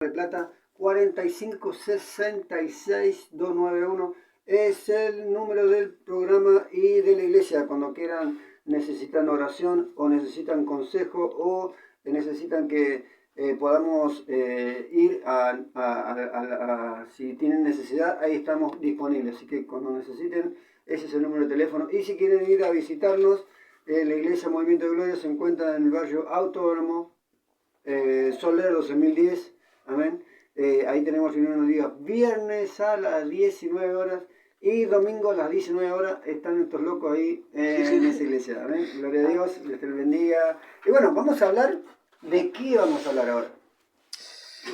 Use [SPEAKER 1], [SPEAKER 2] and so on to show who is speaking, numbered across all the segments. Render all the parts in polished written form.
[SPEAKER 1] de Plata, 4566-291 es el número del programa y de la iglesia. Cuando quieran, necesitan oración o necesitan consejo o necesitan que podamos ir si tienen necesidad, ahí estamos disponibles. Así que cuando necesiten, ese es el número de teléfono. Y si quieren ir a visitarnos, la iglesia Movimiento de Gloria se encuentra en el barrio Autódromo, Soler 12010, amén. Ahí tenemos reunión los días viernes a las 19 horas y domingo a las 19 horas. Están estos locos ahí en esa iglesia, amén. Gloria a Dios, Dios te bendiga. Y bueno, vamos a hablar de qué vamos a hablar ahora.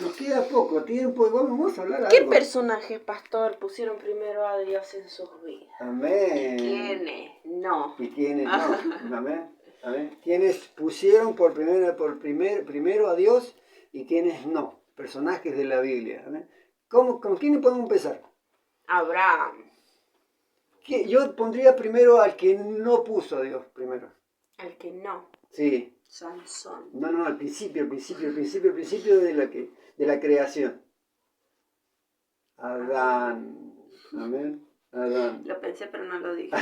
[SPEAKER 1] Nos queda poco tiempo y vamos a hablar de
[SPEAKER 2] ¿Qué
[SPEAKER 1] algo.
[SPEAKER 2] personajes, pastor, pusieron primero a Dios en sus vidas?
[SPEAKER 1] Amén.
[SPEAKER 2] ¿Y quiénes no?
[SPEAKER 1] ¿Y quiénes no? Amén. Amén. ¿Quiénes pusieron primero a Dios y quiénes no? Personajes de la Biblia. ¿Amén? ¿Con quiénes podemos empezar?
[SPEAKER 2] Abraham.
[SPEAKER 1] Yo pondría primero al que no puso a Dios primero.
[SPEAKER 2] Al que no.
[SPEAKER 1] Sí.
[SPEAKER 2] Sansón.
[SPEAKER 1] No, al principio de la creación. Adán. Amén. Adán.
[SPEAKER 2] Lo pensé, pero no lo dije.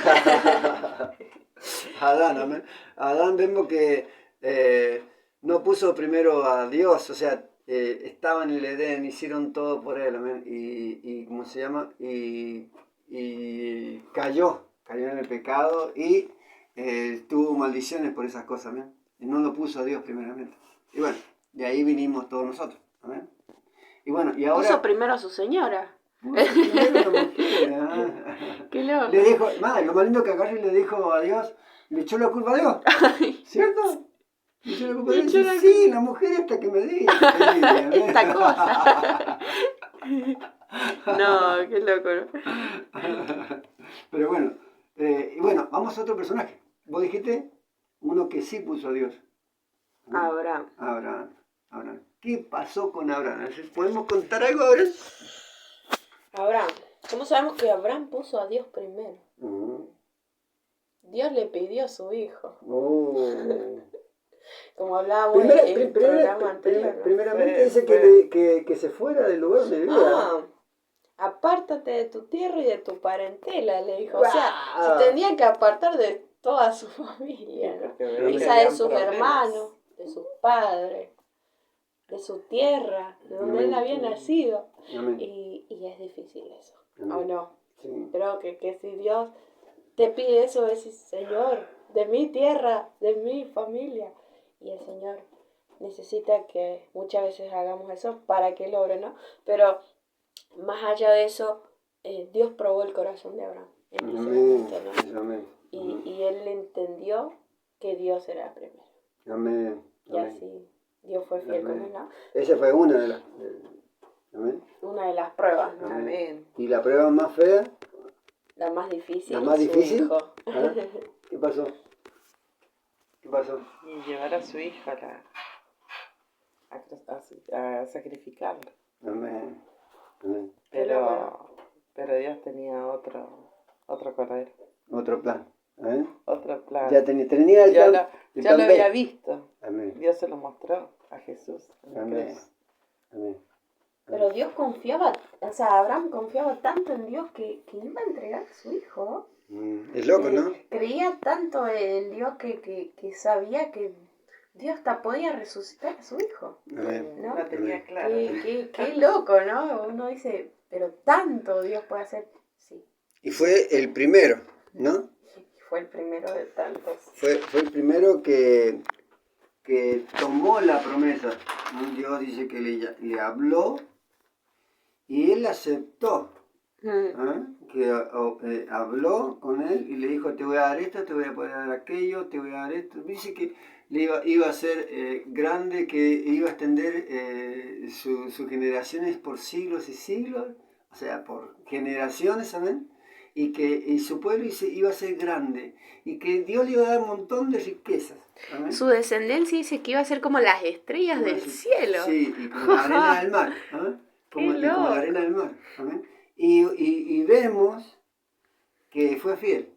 [SPEAKER 1] Adán, amén. Adán vemos que no puso primero a Dios, o sea, estaba en el Edén, hicieron todo por él, amén. Y ¿cómo se llama? Y cayó en el pecado y tuvo maldiciones por esas cosas, amén. Y no lo puso a Dios primeramente. Y bueno, de ahí vinimos todos nosotros, amén. Y bueno, y ahora...
[SPEAKER 2] Puso primero a su señora.
[SPEAKER 1] Primero una mujer,
[SPEAKER 2] Qué loco.
[SPEAKER 1] Le dijo, lo más lindo que agarró y le dijo a Dios, le echó la culpa a Dios, ¿cierto? Le echó la culpa a Dios. Sí, la mujer esta que me dijo.
[SPEAKER 2] Esta cosa. No, qué loco, ¿no?
[SPEAKER 1] Pero bueno, y bueno, vamos a otro personaje. Vos dijiste uno que sí puso a Dios. ¿No?
[SPEAKER 2] Abraham.
[SPEAKER 1] ¿Qué pasó con Abraham? ¿Podemos contar algo ahora?
[SPEAKER 2] Abraham. ¿Cómo sabemos que Abraham puso a Dios primero? Dios le pidió a su hijo. Como hablábamos en el programa anterior.
[SPEAKER 1] Primeramente dice que se fuera del lugar donde vivía.
[SPEAKER 2] Apártate de tu tierra y de tu parentela, le dijo. O sea, se tenían que apartar de toda su familia, ¿no? Quizá de sus hermanos, de sus padres, de su tierra, de donde él había nacido. Y es difícil eso, ¿o no? Sí. Creo que si Dios te pide eso, decís, Señor, de mi tierra, de mi familia. Y el Señor necesita que muchas veces hagamos eso para que logre, ¿no? Pero más allá de eso, Dios probó el corazón de Abraham en ese momento, ¿no? Y él entendió que Dios era primero.
[SPEAKER 1] Amén.
[SPEAKER 2] Y así Dios fue fiel con él, ¿no?
[SPEAKER 1] Esa fue una de las... Amén.
[SPEAKER 2] Una de las pruebas, ¿no?
[SPEAKER 1] Amén. ¿Y la prueba más fea?
[SPEAKER 2] La más difícil.
[SPEAKER 1] ¿La más difícil?
[SPEAKER 2] Hijo.
[SPEAKER 1] ¿Ah? ¿Qué pasó?
[SPEAKER 3] Y llevar a su hija a sacrificarla.
[SPEAKER 1] Amén.
[SPEAKER 3] Pero Dios tenía otro cordero.
[SPEAKER 1] Otro plan.
[SPEAKER 3] Otro plan.
[SPEAKER 1] Ya tenía el plan.
[SPEAKER 3] Ya lo había visto.
[SPEAKER 1] Amén.
[SPEAKER 3] Dios se lo mostró a Jesús.
[SPEAKER 1] Amén.
[SPEAKER 2] Pero Dios confiaba, o sea, Abraham confiaba tanto en Dios que iba a entregar a su hijo.
[SPEAKER 1] Es loco, ¿no?
[SPEAKER 2] Creía tanto en Dios que sabía que Dios hasta podía resucitar a su hijo. ¿No?
[SPEAKER 3] La tenía clara.
[SPEAKER 2] Qué loco, ¿no? Uno dice, pero tanto Dios puede hacer. Sí.
[SPEAKER 1] Y fue el primero, ¿no?
[SPEAKER 2] Fue el primero de tantos.
[SPEAKER 1] Fue el primero que tomó la promesa. Dios dice que le habló y él aceptó. Que habló con él y le dijo, te voy a dar esto, te voy a poder dar aquello, te voy a dar esto. Dice que le iba a ser grande, que iba a extender sus generaciones por siglos y siglos, o sea, por generaciones, ¿saben? Y su pueblo iba a ser grande, y que Dios le iba a dar un montón de riquezas. ¿Amén?
[SPEAKER 2] Su descendencia dice que iba a ser como las estrellas del cielo.
[SPEAKER 1] Sí, y como la arena del mar. Como la arena del mar. ¿Amén? Y vemos que fue fiel.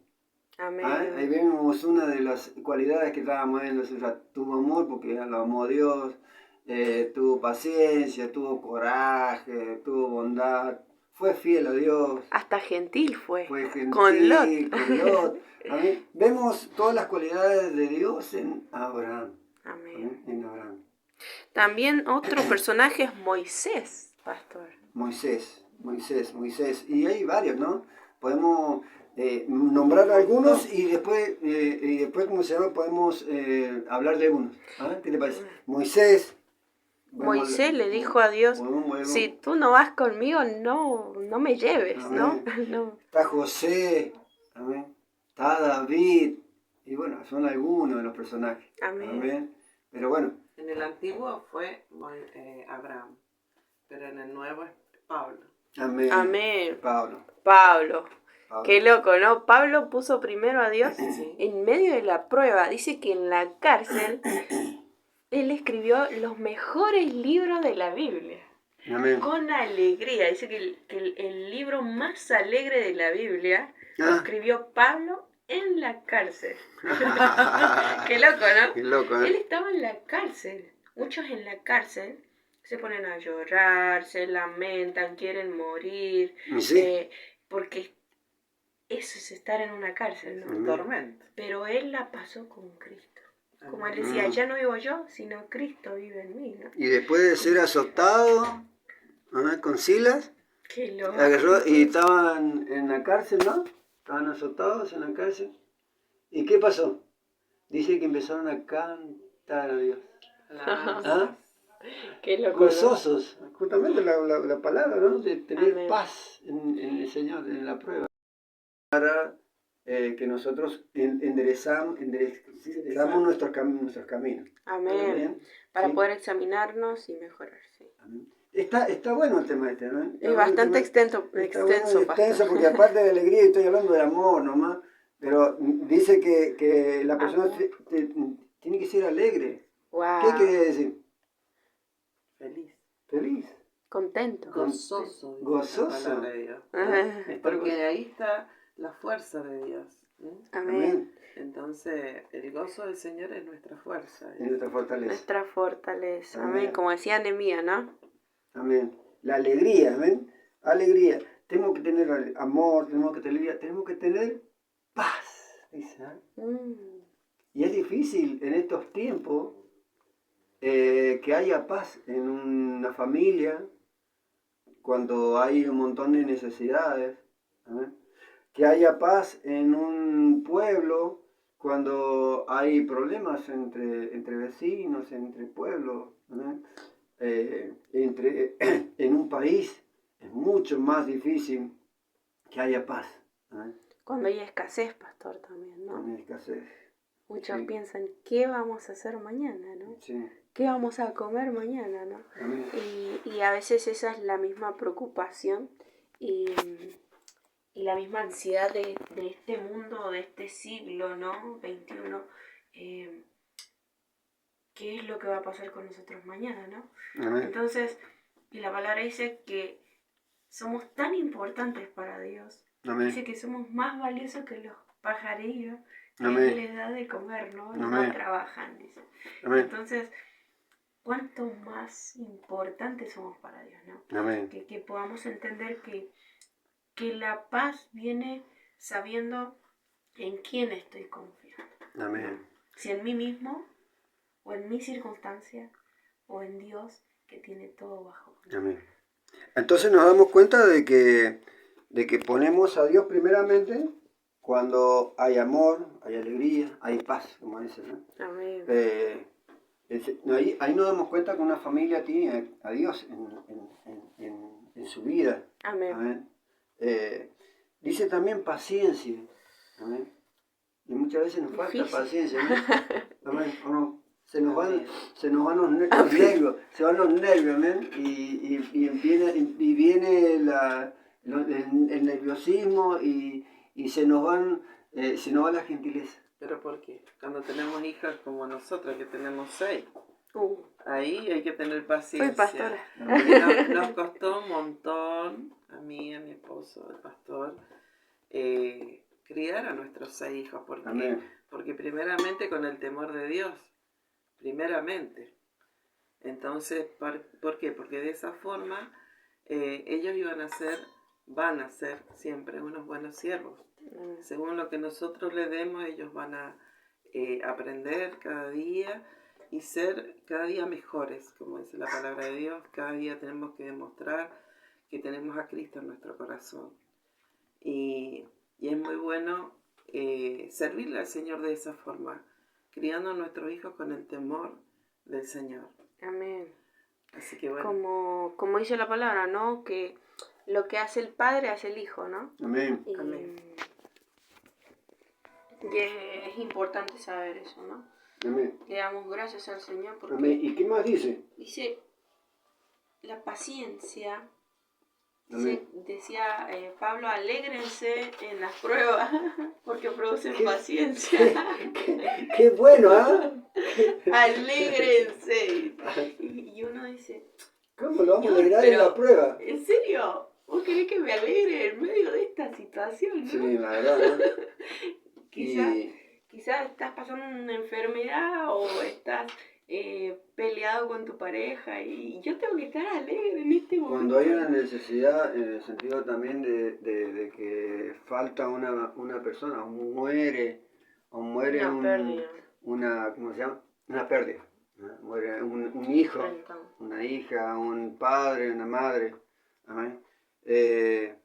[SPEAKER 2] Amén.
[SPEAKER 1] Ahí vemos una de las cualidades que estábamos viendo, tuvo amor porque lo amó a Dios, tuvo paciencia, tuvo coraje, tuvo bondad, fue fiel a Dios.
[SPEAKER 2] Hasta gentil fue
[SPEAKER 1] Gentil,
[SPEAKER 2] con Lot.
[SPEAKER 1] con Lot. Amén. Vemos todas las cualidades de Dios en Abraham.
[SPEAKER 2] Amén.
[SPEAKER 1] En Abraham.
[SPEAKER 2] También otro personaje es Moisés, pastor.
[SPEAKER 1] Moisés. Y hay varios, ¿no? Podemos nombrar algunos y después ¿cómo se llama? Podemos hablar de unos. ¿Ah? ¿Qué te parece? Moisés.
[SPEAKER 2] Moisés le dijo a Dios, si tú no vas conmigo, no me lleves, ¿no? No.
[SPEAKER 1] Está José, amén. Está David, y bueno, son algunos de los personajes. Amén. Pero bueno.
[SPEAKER 3] En el antiguo fue Abraham, pero en el nuevo es Pablo.
[SPEAKER 2] Amén.
[SPEAKER 1] Pablo.
[SPEAKER 2] Qué loco, ¿no? Pablo puso primero a Dios en medio de la prueba. Dice que en la cárcel él escribió los mejores libros de la Biblia.
[SPEAKER 1] Amén.
[SPEAKER 2] Con alegría. Dice que el libro más alegre de la Biblia lo escribió Pablo en la cárcel. Qué loco, ¿no?
[SPEAKER 1] Qué loco, ¿eh?
[SPEAKER 2] Él estaba en la cárcel. Muchos en la cárcel se ponen a llorar, se lamentan, quieren morir.
[SPEAKER 1] Sí.
[SPEAKER 2] Porque eso es estar en una cárcel, ¿no?
[SPEAKER 3] Un tormento.
[SPEAKER 2] Pero él la pasó con Cristo. Como él decía, ya no vivo yo, sino Cristo vive en mí, ¿no?
[SPEAKER 1] Y después de ser azotado con Silas,
[SPEAKER 2] Qué loco.
[SPEAKER 1] agarró y estaban en la cárcel, ¿no? Estaban azotados en la cárcel. ¿Y qué pasó? Dice que empezaron a cantar a Dios. ¿Ah?
[SPEAKER 2] Qué loco,
[SPEAKER 1] gozosos, ¿no? Justamente la palabra, ¿no? De tener
[SPEAKER 2] Amén.
[SPEAKER 1] paz en el Señor, en la prueba. Para que nosotros enderezamos nuestros caminos.
[SPEAKER 2] Amén. Para
[SPEAKER 1] ¿Sí?
[SPEAKER 2] poder examinarnos y mejorar, sí.
[SPEAKER 1] Amén. Está bueno el tema este, ¿no?
[SPEAKER 2] Es bastante extenso,
[SPEAKER 1] extenso,
[SPEAKER 2] pastor.
[SPEAKER 1] porque aparte de alegría, estoy hablando de amor nomás, pero dice que la persona tiene que ser alegre.
[SPEAKER 2] Wow.
[SPEAKER 1] ¿Qué quiere decir? Feliz.
[SPEAKER 2] Contento.
[SPEAKER 3] Gozoso.
[SPEAKER 1] Gozoso.
[SPEAKER 3] De Dios.
[SPEAKER 2] Ajá.
[SPEAKER 3] Porque ahí está la fuerza de Dios.
[SPEAKER 2] Amén.
[SPEAKER 3] Entonces, el gozo del Señor es nuestra fuerza.
[SPEAKER 1] Es nuestra fortaleza.
[SPEAKER 2] Nuestra fortaleza.
[SPEAKER 1] Amén.
[SPEAKER 2] Amén. Como decía Nehemías, ¿no?
[SPEAKER 1] Amén. La alegría, amén. Alegría. Tenemos que tener amor, tenemos que tener paz, dice. Y es difícil en estos tiempos que haya paz en una familia cuando hay un montón de necesidades. Amén. Que haya paz en un pueblo cuando hay problemas entre vecinos, entre pueblos. Amén. En un país es mucho más difícil que haya paz.
[SPEAKER 2] Cuando hay escasez, pastor, también, ¿no?
[SPEAKER 1] Cuando hay escasez.
[SPEAKER 2] Muchos piensan, ¿qué vamos a hacer mañana, no?
[SPEAKER 1] Sí.
[SPEAKER 2] ¿Qué vamos a comer mañana, no? Y a veces esa es la misma preocupación y la misma ansiedad de este mundo, de este siglo, ¿no? 21. ¿Qué es lo que va a pasar con nosotros mañana, no?
[SPEAKER 1] Amén.
[SPEAKER 2] Entonces, y la palabra dice que somos tan importantes para Dios.
[SPEAKER 1] Amén.
[SPEAKER 2] Dice que somos más valiosos que los pajarillos que
[SPEAKER 1] Amén.
[SPEAKER 2] Él les da de comer, ¿no? Y
[SPEAKER 1] Amén.
[SPEAKER 2] no trabajan, dice.
[SPEAKER 1] Amén.
[SPEAKER 2] Entonces, ¿cuánto más importantes somos para Dios, no?
[SPEAKER 1] Amén.
[SPEAKER 2] Que podamos entender que la paz viene sabiendo en quién estoy confiando.
[SPEAKER 1] Amén.
[SPEAKER 2] Si en mí mismo, o en mi circunstancia, o en Dios, que tiene todo bajo control.
[SPEAKER 1] Amén. Entonces nos damos cuenta de que ponemos a Dios primeramente cuando hay amor, hay alegría, hay paz, como dice, ¿no?
[SPEAKER 2] Amén.
[SPEAKER 1] Ahí nos damos cuenta que una familia tiene a Dios en su vida.
[SPEAKER 2] Amén.
[SPEAKER 1] Amén. Dice también paciencia. Amén. Y muchas veces nos falta paciencia, ¿no? Amén. ¿O no? Se nos van los nervios, se van los nervios, amén. Y viene el nerviosismo y se nos va la gentileza.
[SPEAKER 3] ¿Pero por qué? Cuando tenemos hijas como nosotros, que tenemos 6, ahí hay que tener paciencia.
[SPEAKER 2] Soy pastora.
[SPEAKER 3] Nos costó un montón, a mí, a mi esposo, el pastor, criar a nuestros 6 hijos. Porque primeramente con el temor de Dios, primeramente. Entonces, ¿por qué? Porque de esa forma ellos van a ser siempre unos buenos siervos. Según lo que nosotros les demos, ellos van a aprender cada día y ser cada día mejores, como dice la palabra de Dios. Cada día tenemos que demostrar que tenemos a Cristo en nuestro corazón. Y es muy bueno servirle al Señor de esa forma, criando a nuestros hijos con el temor del Señor.
[SPEAKER 2] Amén.
[SPEAKER 3] Así que bueno.
[SPEAKER 2] Como dice la palabra, ¿no? Que lo que hace el padre hace el hijo, ¿no?
[SPEAKER 1] Amén.
[SPEAKER 3] Amén.
[SPEAKER 2] Y es importante saber eso, ¿no?
[SPEAKER 1] Amén.
[SPEAKER 2] Le damos gracias al Señor porque...
[SPEAKER 1] Amén. ¿Y qué más dice?
[SPEAKER 2] Dice, la paciencia... Decía Pablo, alégrense en las pruebas porque producen paciencia.
[SPEAKER 1] Qué bueno, ¿ah?
[SPEAKER 2] Alégrense. Y uno dice,
[SPEAKER 1] ¿cómo lo vamos a alegrar en la prueba?
[SPEAKER 2] ¿En serio? ¿Vos querés que me alegre en medio de esta situación, no?
[SPEAKER 1] Sí, la verdad, ¿no?
[SPEAKER 2] Quizás estás pasando una enfermedad o estás peleado con tu pareja y yo tengo que estar alegre en este momento.
[SPEAKER 1] Cuando hay una necesidad, en el sentido también de que falta una persona, o muere una ¿cómo se llama? Una pérdida, ¿no? Muere un hijo, una hija, un padre, una madre. Amén. Es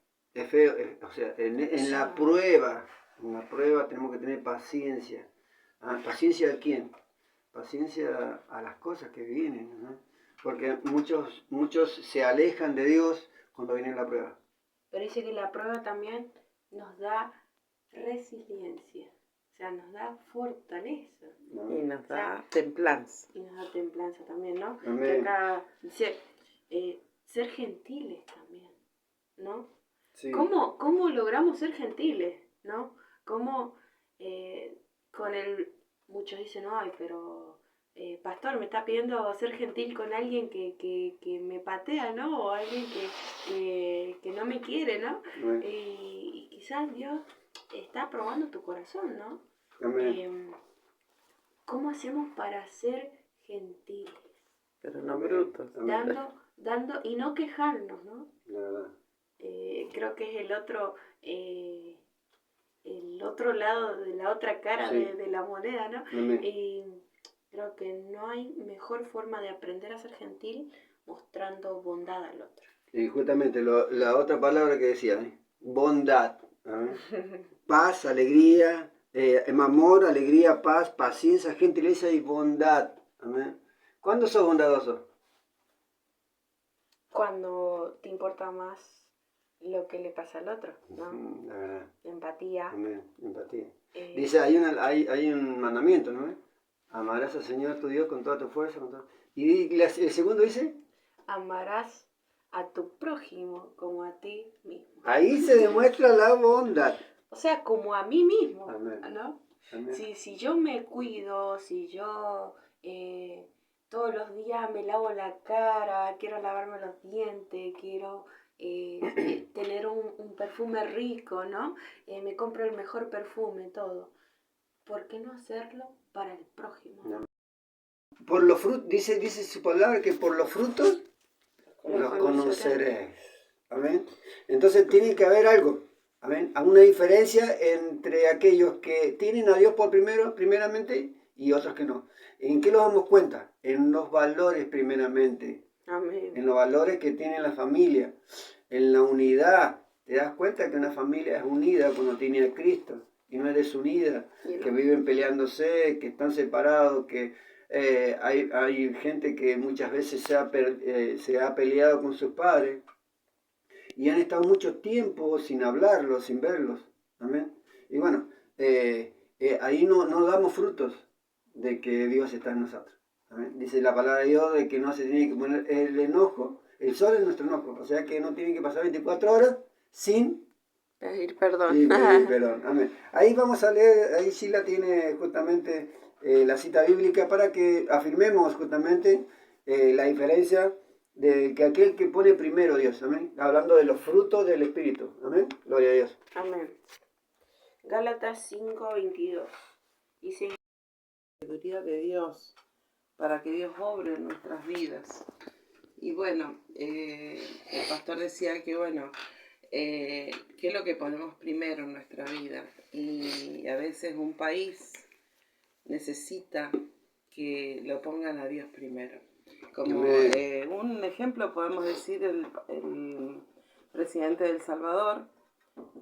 [SPEAKER 1] feo, o sea, en la prueba tenemos que tener paciencia. ¿Paciencia a quién? Paciencia a las cosas que vienen, ¿no? Porque muchos se alejan de Dios cuando viene la prueba.
[SPEAKER 2] Pero dice que la prueba también nos da resiliencia, o sea, nos da fortaleza.
[SPEAKER 3] Y nos da templanza.
[SPEAKER 2] Y nos da templanza también, ¿no?
[SPEAKER 1] Amén.
[SPEAKER 2] Que acá dice, ser gentiles también, ¿no?
[SPEAKER 1] Sí.
[SPEAKER 2] ¿Cómo logramos ser gentiles, no? ¿Cómo muchos dicen, ay, pero pastor, me está pidiendo ser gentil con alguien que me patea, ¿no? O alguien que no me quiere, ¿no? Y quizás Dios está probando tu corazón, ¿no?
[SPEAKER 1] Amén.
[SPEAKER 2] ¿Cómo hacemos para ser gentiles?
[SPEAKER 3] Pero no brutos.
[SPEAKER 2] Dando y no quejarnos, ¿no?
[SPEAKER 1] La verdad.
[SPEAKER 2] Creo que es el otro lado de la otra cara de la moneda, ¿no? Y creo que no hay mejor forma de aprender a ser gentil mostrando bondad al otro.
[SPEAKER 1] Y justamente la otra palabra que decía, bondad, paz, alegría, amor, alegría, paz, paciencia, gentileza y bondad. Amén. ¿Cuándo sos bondadoso?
[SPEAKER 2] Cuando te importa más lo que le pasa al otro, ¿no?
[SPEAKER 1] La verdad.
[SPEAKER 2] Empatía.
[SPEAKER 1] Amén, empatía. Dice, hay un mandamiento, ¿no? Amarás al Señor tu Dios con toda tu fuerza. Y el segundo dice,
[SPEAKER 2] amarás a tu prójimo como a ti mismo.
[SPEAKER 1] Ahí se demuestra la bondad.
[SPEAKER 2] O sea, como a mí mismo.
[SPEAKER 1] Amén.
[SPEAKER 2] ¿No?
[SPEAKER 1] Amén.
[SPEAKER 2] Si yo me cuido, si yo todos los días me lavo la cara, quiero lavarme los dientes, quiero tener un perfume rico, ¿no? Me compro el mejor perfume, todo. ¿Por qué no hacerlo para el prójimo?
[SPEAKER 1] No. Por los frutos, dice su palabra que por los frutos los conoceréis. Amén. Entonces tiene que haber algo. Amén. Hay una diferencia entre aquellos que tienen a Dios primeramente y otros que no. ¿En qué nos damos cuenta? En los valores primeramente.
[SPEAKER 2] Amén.
[SPEAKER 1] En los valores que tiene la familia. En la unidad. ¿Te das cuenta que una familia es unida cuando tiene a Cristo? Y no es desunida. Que viven peleándose, que están separados, que hay gente que muchas veces se ha peleado con sus padres. Y han estado mucho tiempo sin hablarlos, sin verlos. Amén. Y bueno, ahí no damos frutos de que Dios está en nosotros. Amén. Dice la palabra de Dios de que no se tiene que poner el enojo. El sol es nuestro enojo. O sea que no tiene que pasar 24 horas sin
[SPEAKER 2] pedir perdón.
[SPEAKER 1] Pedir perdón. Amén. Ahí vamos a leer, ahí Sheila tiene justamente la cita bíblica para que afirmemos justamente la diferencia de que aquel que pone primero Dios, amén, hablando de los frutos del Espíritu, amén, gloria a Dios.
[SPEAKER 2] Amén. Gálatas 5:22 dice:
[SPEAKER 3] La sabiduría de Dios para que Dios obre en nuestras vidas. Y bueno, el pastor decía que bueno, ¿qué es lo que ponemos primero en nuestra vida? Y a veces un país necesita que lo pongan a Dios primero. Como un ejemplo podemos decir el presidente de El Salvador,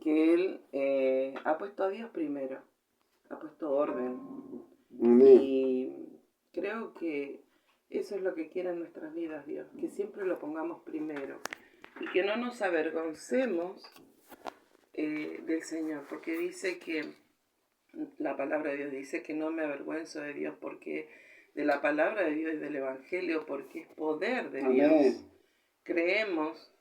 [SPEAKER 3] que él ha puesto a Dios primero, ha puesto orden. Y creo que eso es lo que quiere en nuestras vidas Dios, que siempre lo pongamos primero y que no nos avergoncemos del Señor, porque dice que la palabra de Dios dice que no me avergüenzo de Dios, porque de la palabra de Dios y del Evangelio, porque es poder de Dios. Creemos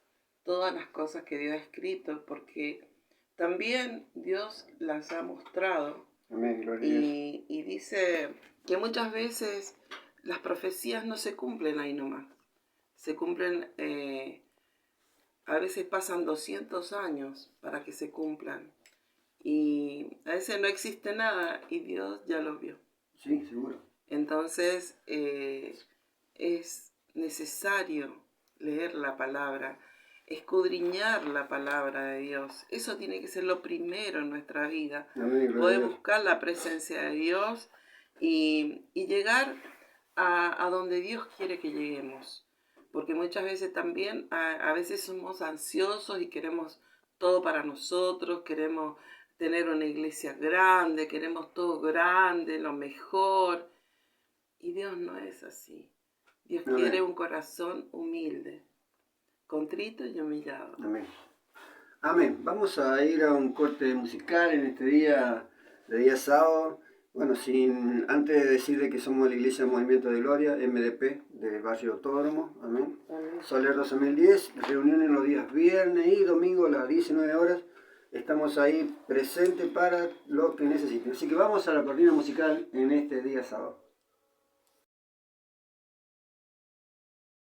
[SPEAKER 3] todas las cosas que Dios ha escrito, porque también Dios las ha mostrado. Y dice que muchas veces las profecías no se cumplen ahí nomás. Se cumplen, a veces pasan 200 años para que se cumplan. Y a veces no existe nada y Dios ya lo vio.
[SPEAKER 1] Sí, seguro.
[SPEAKER 3] Entonces es necesario leer la palabra, escudriñar la palabra de Dios. Eso tiene que ser lo primero en nuestra vida. Poder buscar la presencia de Dios y llegar a donde Dios quiere que lleguemos. Porque muchas veces también, a veces somos ansiosos y queremos todo para nosotros, queremos tener una iglesia grande, queremos todo grande, lo mejor. Y Dios no es así. Dios quiere un corazón humilde, contrito y humillado.
[SPEAKER 1] Amén. Amén. Vamos a ir a un corte musical en este día, de día sábado. Bueno, antes de decirle que somos la Iglesia Movimiento de Gloria, MDP, del barrio Autódromo. Amén. Soler 2010, reuniones los días viernes y domingo a las 19 horas. Estamos ahí presentes para lo que necesiten. Así que vamos a la cortina musical en este día sábado.